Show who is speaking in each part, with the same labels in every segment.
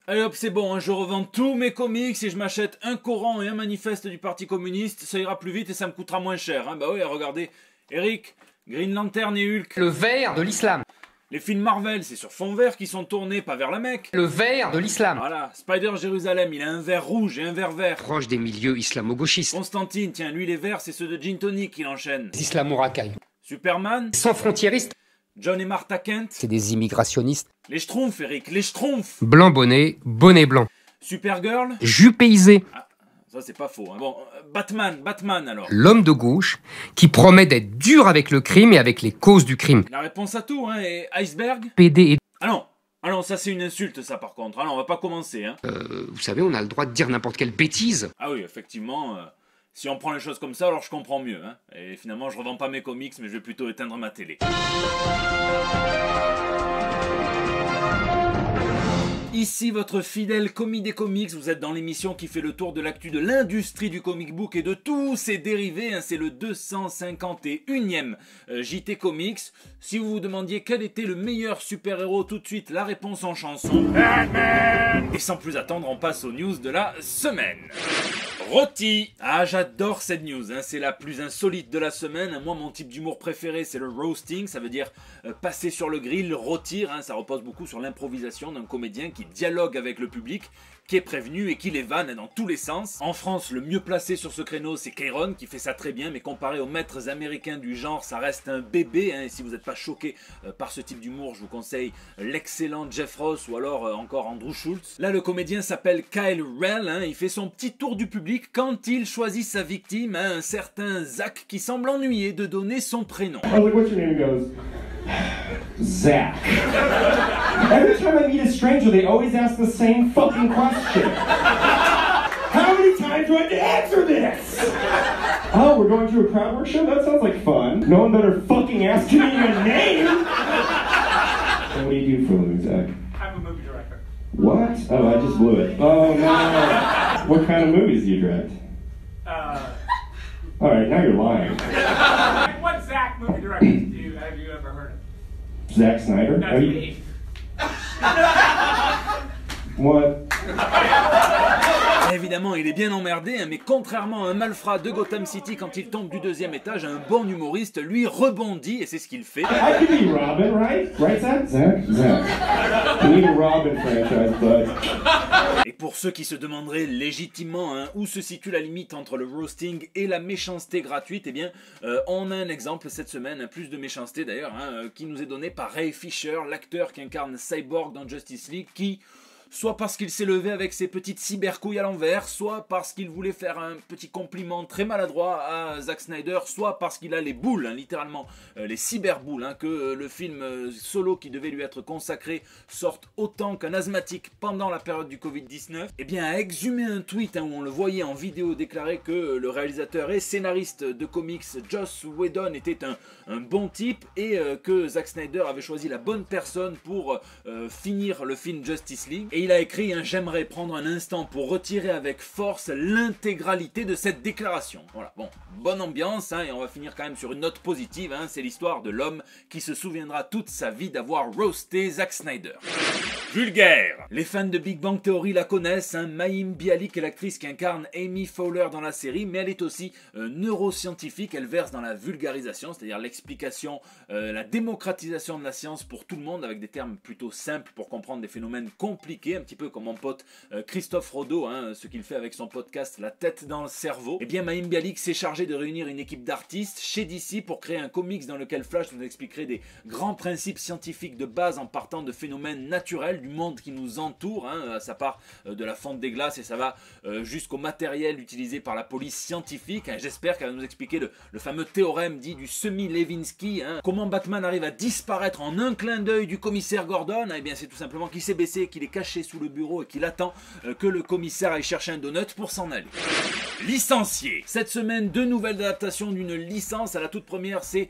Speaker 1: Allez hop, c'est bon, hein, je revends tous mes comics et je m'achète un Coran et un manifeste du Parti communiste, ça ira plus vite et ça me coûtera moins cher. Hein. Bah oui, regardez, Eric, Green Lantern et Hulk.
Speaker 2: Le vert de l'islam.
Speaker 1: Les films Marvel, c'est sur fond vert qu'ils sont tournés, pas vers la Mecque.
Speaker 2: Le vert de l'islam.
Speaker 1: Voilà, Spider Jérusalem, il a un vert rouge et un vert vert.
Speaker 2: Proche des milieux islamo-gauchistes.
Speaker 1: Constantine, tiens, lui les verts, c'est ceux de Gin Tonic qu'il enchaîne.
Speaker 2: Les islamo-racailles.
Speaker 1: Superman,
Speaker 2: Sans frontiéristes.
Speaker 1: John et Martha Kent.
Speaker 2: C'est des immigrationnistes.
Speaker 1: Les Schtroumpfs, Eric, les Schtroumpfs.
Speaker 2: Blanc bonnet, bonnet blanc.
Speaker 1: Supergirl.
Speaker 2: Jupéisé.
Speaker 1: Ah, ça c'est pas faux. Hein. Bon, Batman alors.
Speaker 2: L'homme de gauche qui promet d'être dur avec le crime et avec les causes du crime.
Speaker 1: La réponse à tout, hein, et Iceberg.
Speaker 2: PD et...
Speaker 1: Ah non, ça c'est une insulte ça par contre. Ah non, on va pas commencer. Hein.
Speaker 2: Vous savez, on a le droit de dire n'importe quelle bêtise.
Speaker 1: Ah oui, effectivement, si on prend les choses comme ça, alors je comprends mieux. Hein. Et finalement, je revends pas mes comics, mais je vais plutôt éteindre ma télé. Ici votre fidèle commis des comics, vous êtes dans l'émission qui fait le tour de l'actu de l'industrie du comic book et de tous ses dérivés, hein, c'est le 251e JT Comics. Si vous vous demandiez quel était le meilleur super-héros, tout de suite la réponse en chanson. Batman. Et sans plus attendre, on passe aux news de la semaine. Rôti. Ah, j'adore cette news, hein. C'est la plus insolite de la semaine. Moi, mon type d'humour préféré, c'est le roasting. Ça veut dire passer sur le grill, rôtir. Hein. Ça repose beaucoup sur l'improvisation d'un comédien qui dialogue avec le public, qui est prévenu et qui les vanne dans tous les sens. En France, le mieux placé sur ce créneau, c'est Kairon, qui fait ça très bien, mais comparé aux maîtres américains du genre, ça reste un bébé. Hein. Et si vous n'êtes pas choqué par ce type d'humour, je vous conseille l'excellent Jeff Ross ou alors encore Andrew Schultz. Là, le comédien s'appelle Kyle Rell. Hein. Il fait son petit tour du public quand il choisit sa victime, hein, un certain Zach qui semble ennuyé de donner son prénom.
Speaker 3: I was like, what's your name? He goes, Zach. Every time I meet a stranger, they always ask the same fucking question. How many times do I have to answer this? Oh, we're going to a crowd work show? That sounds like fun. No one better fucking ask me your name. And what do you do for a living, Zach?
Speaker 4: I'm a movie director.
Speaker 3: What? Oh, I just blew it. Oh, no. What kind of movies do you direct? Alright, now you're lying.
Speaker 4: What Zach movie directors have you ever heard of?
Speaker 3: Zack Snyder?
Speaker 4: That's me.
Speaker 3: What?
Speaker 1: Évidemment, il est bien emmerdé, hein, mais contrairement à un malfrat de Gotham City, quand il tombe du deuxième étage, un bon humoriste, lui, rebondit, et c'est ce qu'il fait.
Speaker 3: I could be Robin, right? Right, Zach? Zach? We need a Robin franchise, bud.
Speaker 1: Et pour ceux qui se demanderaient légitimement hein, où se situe la limite entre le roasting et la méchanceté gratuite, eh bien, on a un exemple cette semaine, hein, plus de méchanceté d'ailleurs, hein, qui nous est donné par Ray Fisher, l'acteur qui incarne Cyborg dans Justice League, qui... soit parce qu'il s'est levé avec ses petites cybercouilles à l'envers, soit parce qu'il voulait faire un petit compliment très maladroit à Zack Snyder, soit parce qu'il a les boules, hein, littéralement, les cyberboules, hein, que le film Solo qui devait lui être consacré sorte autant qu'un asthmatique pendant la période du Covid-19, eh bien a exhumé un tweet hein, où on le voyait en vidéo déclarer que le réalisateur et scénariste de comics Joss Whedon était un bon type et que Zack Snyder avait choisi la bonne personne pour finir le film Justice League. Et il a écrit hein, « J'aimerais prendre un instant pour retirer avec force l'intégralité de cette déclaration ». Voilà, bon, bonne ambiance, hein, et on va finir quand même sur une note positive, hein, c'est l'histoire de l'homme qui se souviendra toute sa vie d'avoir roasté Zack Snyder. Vulgaire. Les fans de Big Bang Theory la connaissent, hein, Mayim Bialik est l'actrice qui incarne Amy Fowler dans la série, mais elle est aussi neuroscientifique, elle verse dans la vulgarisation, c'est-à-dire l'explication, la démocratisation de la science pour tout le monde, avec des termes plutôt simples pour comprendre des phénomènes compliqués, un petit peu comme mon pote Christophe Rodeau, hein, ce qu'il fait avec son podcast La tête dans le cerveau. Et bien Mayim Bialik s'est chargé de réunir une équipe d'artistes chez DC pour créer un comics dans lequel Flash nous expliquerait des grands principes scientifiques de base en partant de phénomènes naturels du monde qui nous entoure, hein, ça part de la fonte des glaces et ça va jusqu'au matériel utilisé par la police scientifique. Hein. J'espère qu'elle va nous expliquer le fameux théorème dit du semi-Levinsky, hein. Comment Batman arrive à disparaître en un clin d'œil du commissaire Gordon. Eh bien c'est tout simplement qu'il s'est baissé, qu'il est caché sous le bureau et qu'il attend que le commissaire aille chercher un donut pour s'en aller. Licencié. Cette semaine, deux nouvelles adaptations d'une licence. À la toute première, c'est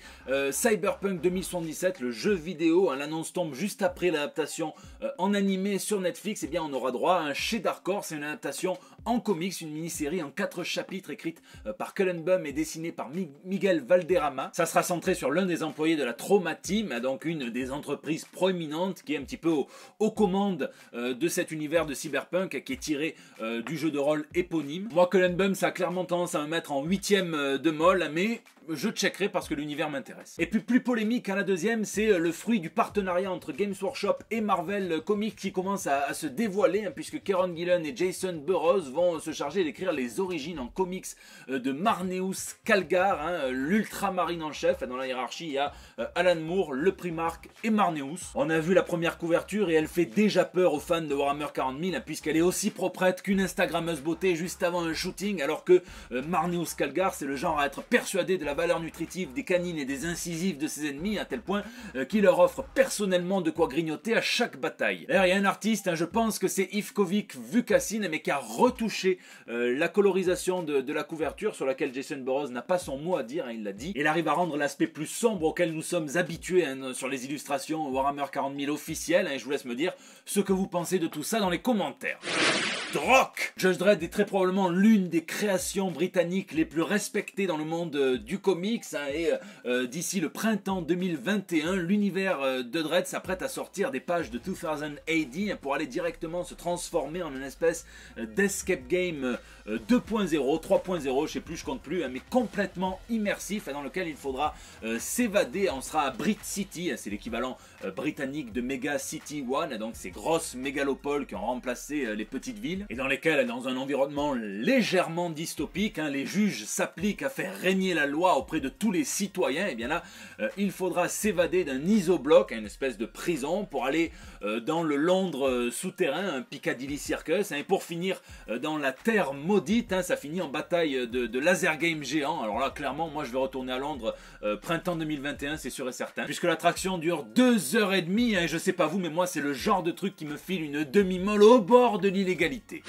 Speaker 1: Cyberpunk 2077, le jeu vidéo. Hein, l'annonce tombe juste après l'adaptation en animé sur Netflix. Eh bien, on aura droit à un chez Dark Horse, c'est une adaptation en comics, une mini-série en 4 chapitres écrite par Cullen Bunn et dessinée par Miguel Valderrama. Ça sera centré sur l'un des employés de la Trauma Team, donc une des entreprises proéminentes qui est un petit peu aux commandes de cet univers de cyberpunk qui est tiré du jeu de rôle éponyme. Moi, Cullen Bunn, ça a clairement tendance à me mettre en 8ème de molle, mais je checkerai parce que l'univers m'intéresse. Et puis plus polémique, la deuxième, c'est le fruit du partenariat entre Games Workshop et Marvel Comics qui commence à se dévoiler, puisque Kieron Gillen et Jason Burroughs vont se charger d'écrire les origines en comics de Marneus Calgar, l'ultramarine en chef. Dans la hiérarchie, il y a Alan Moore, le Primarque et Marneus. On a vu la première couverture et elle fait déjà peur aux fans de Warhammer 40 000, puisqu'elle est aussi proprette qu'une Instagrammeuse beauté juste avant un shooting, alors que Marneus Calgar, c'est le genre à être persuadé de la valeur nutritive des canines et des incisives de ses ennemis, à tel point qu'il leur offre personnellement de quoi grignoter à chaque bataille. D'ailleurs, il y a un artiste, je pense que c'est Ivkovic Vukasin, mais qui a retouché la colorisation de la couverture, sur laquelle Jason Burroughs n'a pas son mot à dire, il l'a dit. Il arrive à rendre l'aspect plus sombre auquel nous sommes habitués sur les illustrations Warhammer 40 000 officielles, et je vous laisse me dire ce que vous pensez de tout ça dans les commentaires. Drock! Judge Dredd est très probablement l'une des créations britanniques les plus respectées dans le monde du comics, et d'ici le printemps 2021, l'univers de Dredd s'apprête à sortir des pages de 2000 AD pour aller directement se transformer en une espèce d'escape game 2.0, 3.0, je sais plus, je compte plus, mais complètement immersif, dans lequel il faudra s'évader. On sera à Brit City, c'est l'équivalent britannique de Mega City One, donc ces grosses mégalopoles qui ont remplacé les petites villes, et dans lesquelles, dans un environnement légèrement dystopique, les juges s'appliquent à faire régner la loi auprès de tous les citoyens. Et bien là, il faudra s'évader d'un isobloc, une espèce de prison, pour aller dans le Londres souterrain, un Piccadilly Circus, et pour finir dans la terre maudite, ça finit en bataille de laser game géant. Alors là, clairement, moi je vais retourner à Londres printemps 2021, c'est sûr et certain, puisque l'attraction dure 2h30, et je sais pas vous, mais moi c'est le genre de truc qui me file une demi-molle au bord de l'illégalité.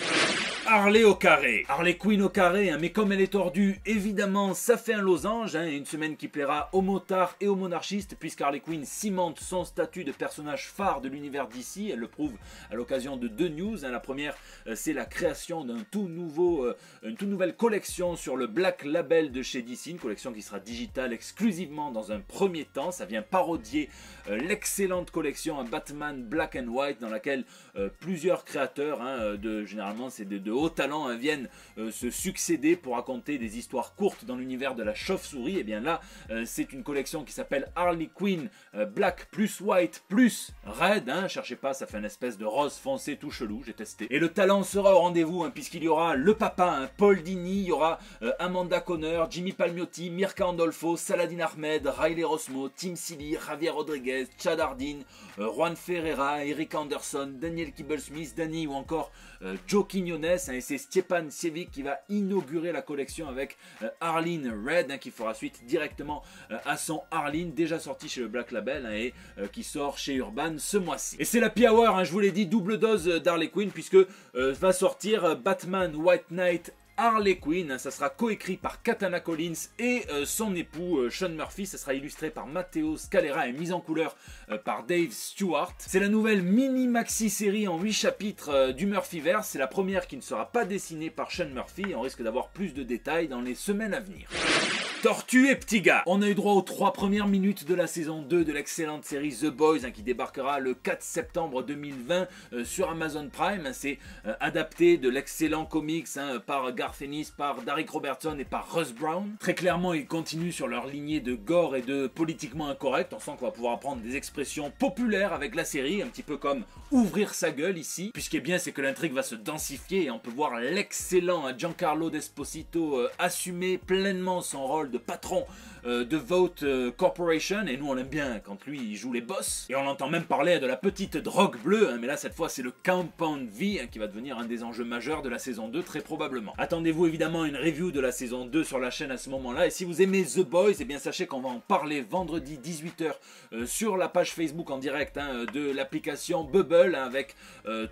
Speaker 1: Harley au carré, Harley Quinn au carré, mais comme elle est tordue, évidemment ça fait un losange, et une semaine qui plaira aux motards et aux monarchistes, puisque Harley Quinn cimente son statut de personnage phare de l'univers DC. Elle le prouve à l'occasion de deux news. La première, c'est la création d'une toute nouvelle collection sur le Black Label de chez DC, une collection qui sera digitale exclusivement dans un premier temps. Ça vient parodier l'excellente collection Batman Black and White, dans laquelle plusieurs créateurs, généralement c'est de haut talent, viennent se succéder pour raconter des histoires courtes dans l'univers de la chauve-souris. Et bien là, c'est une collection qui s'appelle Harley Quinn Black plus White plus Red. Cherchez pas, ça fait une espèce de rose foncé tout chelou, j'ai testé. Et le talent sera au rendez-vous, puisqu'il y aura le papa, Paul Dini, il y aura Amanda Conner, Jimmy Palmiotti, Mirka Andolfo, Saladin Ahmed, Riley Rosmo, Tim Seeley, Javier Rodriguez, Chad Hardin, Juan Ferreira, Eric Anderson, Daniel Kibble-Smith, Danny ou encore Joe Quiñones, et c'est Stjepan Sievic qui va inaugurer la collection avec Arlene Red, qui fera suite directement à son Arlene, déjà sorti chez le Black Label, et qui sort chez Urban ce mois-ci. Et c'est la Hour, je vous l'ai dit, double dose d'Harley Quinn, puisque va sortir Batman White Knight Harley Quinn. Ça sera coécrit par Katana Collins et son époux Sean Murphy. Ça sera illustré par Matteo Scalera et mis en couleur par Dave Stewart. C'est la nouvelle mini-maxi série en 8 chapitres du Murphyverse. C'est la première qui ne sera pas dessinée par Sean Murphy. On risque d'avoir plus de détails dans les semaines à venir. Tortue et Petit Gars. On a eu droit aux 3 premières minutes de la saison 2 de l'excellente série The Boys, qui débarquera le 4 septembre 2020 sur Amazon Prime. C'est adapté de l'excellent comics par Garth Ennis, par Derek Robertson et par Russ Brown. Très clairement, ils continuent sur leur lignée de gore et de politiquement incorrect. On sent qu'on va pouvoir apprendre des expressions populaires avec la série, un petit peu comme ouvrir sa gueule ici. Puis ce qui est bien, c'est que l'intrigue va se densifier et on peut voir l'excellent Giancarlo Esposito assumer pleinement son rôle de patron de Vote Corporation, et nous on l'aime bien quand lui il joue les boss, et on entend même parler de la petite drogue bleue, mais là cette fois c'est le Compound V qui va devenir un des enjeux majeurs de la saison 2 très probablement. Attendez-vous évidemment à une review de la saison 2 sur la chaîne à ce moment-là, et si vous aimez The Boys, et bien sachez qu'on va en parler vendredi 18h sur la page Facebook en direct de l'application Bubble avec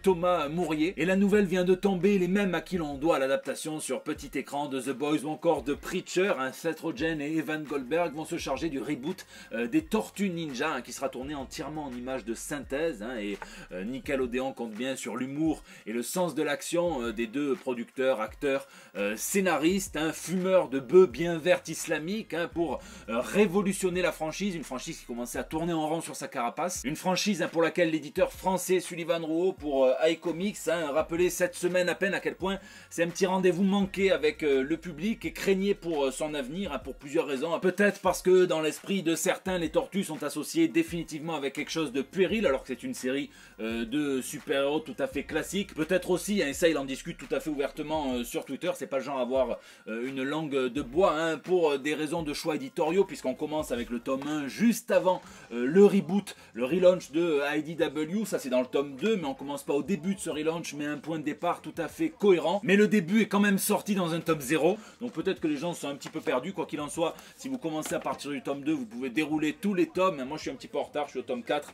Speaker 1: Thomas Mourier, et la nouvelle vient de tomber, les mêmes à qui l'on doit l'adaptation sur petit écran de The Boys ou encore de Preacher, cette Strogen et Evan Goldberg vont se charger du reboot des Tortues Ninja, qui sera tourné entièrement en images de synthèse, et Nickelodeon compte bien sur l'humour et le sens de l'action des deux producteurs, acteurs, scénaristes, fumeurs de bœufs bien vertes islamiques, pour révolutionner la franchise, une franchise qui commençait à tourner en rond sur sa carapace, une franchise pour laquelle l'éditeur français Sullivan Rouault pour iComics rappelait cette semaine à peine à quel point c'est un petit rendez-vous manqué avec le public et craignait pour son avenir, pour plusieurs raisons. Peut-être parce que dans l'esprit de certains, les tortues sont associées définitivement avec quelque chose de puéril, alors que c'est une série de super-héros tout à fait classique. Peut-être aussi, et ça il en discute tout à fait ouvertement sur Twitter, c'est pas le genre à avoir une langue de bois, pour des raisons de choix éditoriaux, puisqu'on commence avec le tome 1 juste avant le reboot, le relaunch de IDW, ça c'est dans le tome 2, mais on commence pas au début de ce relaunch, mais un point de départ tout à fait cohérent. Mais le début est quand même sorti dans un tome 0, donc peut-être que les gens sont un petit peu perdus. Quoi qu'il en soit, si vous commencez à partir du tome 2, vous pouvez dérouler tous les tomes. Moi je suis un petit peu en retard, je suis au tome 4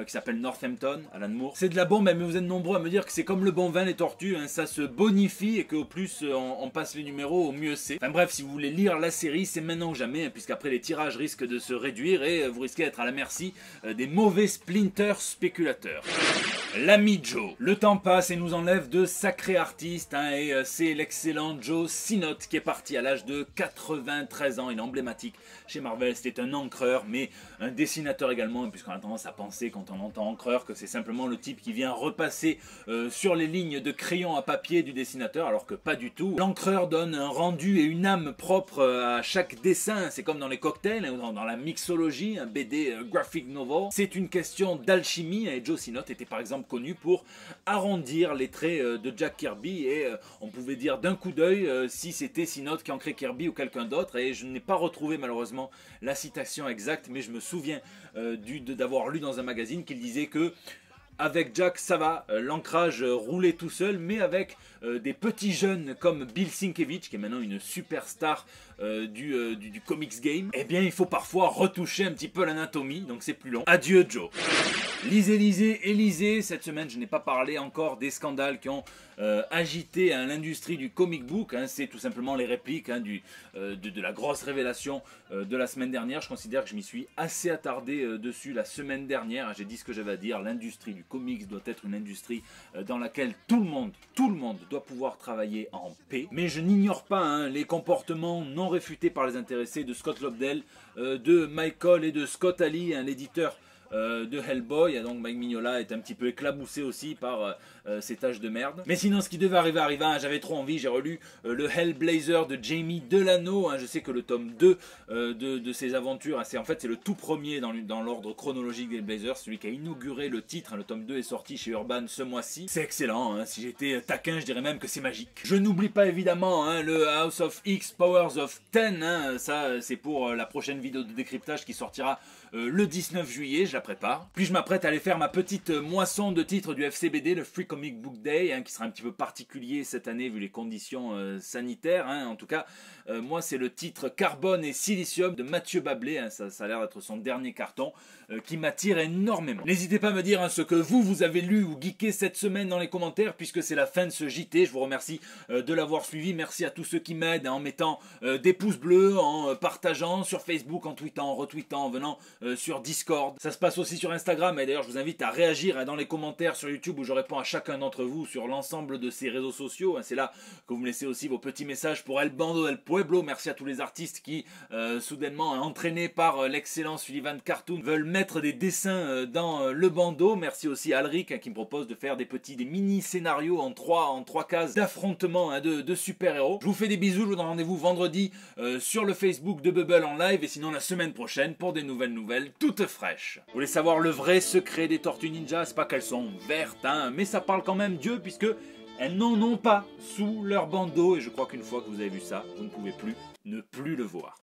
Speaker 1: qui s'appelle Northampton, Alan Moore. C'est de la bombe, mais vous êtes nombreux à me dire que c'est comme le bon vin, les tortues, ça se bonifie et qu'au plus on passe les numéros, au mieux c'est. Enfin bref, si vous voulez lire la série, c'est maintenant ou jamais, puisqu'après les tirages risquent de se réduire et vous risquez d'être à la merci des mauvais Splinter spéculateurs. L'ami Joe. Le temps passe et nous enlève de sacrés artistes, et c'est l'excellent Joe Sinnott qui est parti à l'âge de 93 ans. Il est emblématique chez Marvel, c'était un encreur, mais un dessinateur également, puisqu'on a tendance à penser quand on entend encreur que c'est simplement le type qui vient repasser sur les lignes de crayon à papier du dessinateur, alors que pas du tout. L'encreur donne un rendu et une âme propre à chaque dessin, c'est comme dans les cocktails, ou dans la mixologie, un BD graphic novel. C'est une question d'alchimie, et Joe Sinnott était par exemple connu pour arrondir les traits de Jack Kirby, et on pouvait dire d'un coup d'œil si c'était Sinnott qui ancrait Kirby ou quelqu'un d'autre, et je n'ai pas retrouvé malheureusement la citation exacte, mais je me souviens d'avoir lu dans un magazine qu'il disait que avec Jack ça va, l'ancrage roulait tout seul, mais avec des petits jeunes comme Bill Sienkiewicz, qui est maintenant une superstar du comics game, eh bien il faut parfois retoucher un petit peu l'anatomie, donc c'est plus long. Adieu Joe. Lisez, cette semaine je n'ai pas parlé encore des scandales qui ont agité l'industrie du comic book, c'est tout simplement les répliques de la grosse révélation de la semaine dernière. Je considère que je m'y suis assez attardé dessus la semaine dernière, j'ai dit ce que j'avais à dire. L'industrie du comics doit être une industrie dans laquelle tout le monde doit pouvoir travailler en paix, mais je n'ignore pas les comportements non réfutés par les intéressés de Scott Lobdell, de Mike Cole et de Scott Ali, l'éditeur de Hellboy. Donc Mike Mignola est un petit peu éclaboussé aussi par ces tâches de merde. Mais sinon ce qui devait arriver arriva, j'avais trop envie, j'ai relu le Hellblazer de Jamie Delano, je sais que le tome 2 de ses aventures, c'est le tout premier dans l'ordre chronologique des Hellblazer, celui qui a inauguré le titre, le tome 2 est sorti chez Urban ce mois-ci. C'est excellent, si j'étais taquin je dirais même que c'est magique. Je n'oublie pas évidemment le House of X Powers of 10, ça c'est pour la prochaine vidéo de décryptage qui sortira le 19 juillet, je la prépare. Puis je m'apprête à aller faire ma petite moisson de titres du FCBD, le Free Comic Book Day, qui sera un petit peu particulier cette année vu les conditions sanitaires. En tout cas, moi c'est le titre Carbone et Silicium de Mathieu Bablé, ça a l'air d'être son dernier carton, qui m'attire énormément. N'hésitez pas à me dire ce que vous avez lu ou geeké cette semaine dans les commentaires, puisque c'est la fin de ce JT. Je vous remercie de l'avoir suivi. Merci à tous ceux qui m'aident en mettant des pouces bleus, en partageant sur Facebook, en tweetant, en retweetant, en venant sur Discord. Ça se passe aussi sur Instagram, et d'ailleurs je vous invite à réagir dans les commentaires sur YouTube où je réponds à chacun d'entre vous sur l'ensemble de ces réseaux sociaux. C'est là que vous me laissez aussi vos petits messages pour El Bando del Pueblo. Merci à tous les artistes qui soudainement entraînés par l'excellent Sullivan Cartoon veulent mettre des dessins dans le bandeau. Merci aussi à Alric qui me propose de faire des mini scénarios en trois cases d'affrontement de super-héros. Je vous fais des bisous, je vous donne rendez-vous vendredi sur le Facebook de Bubble en live, et sinon la semaine prochaine pour des nouvelles toutes fraîches. Vous voulez savoir le vrai secret des Tortues Ninja? C'est pas qu'elles sont vertes, mais ça parle quand même Dieu, puisque elles n'en ont pas sous leur bandeau, et je crois qu'une fois que vous avez vu ça, vous ne pouvez plus ne plus le voir.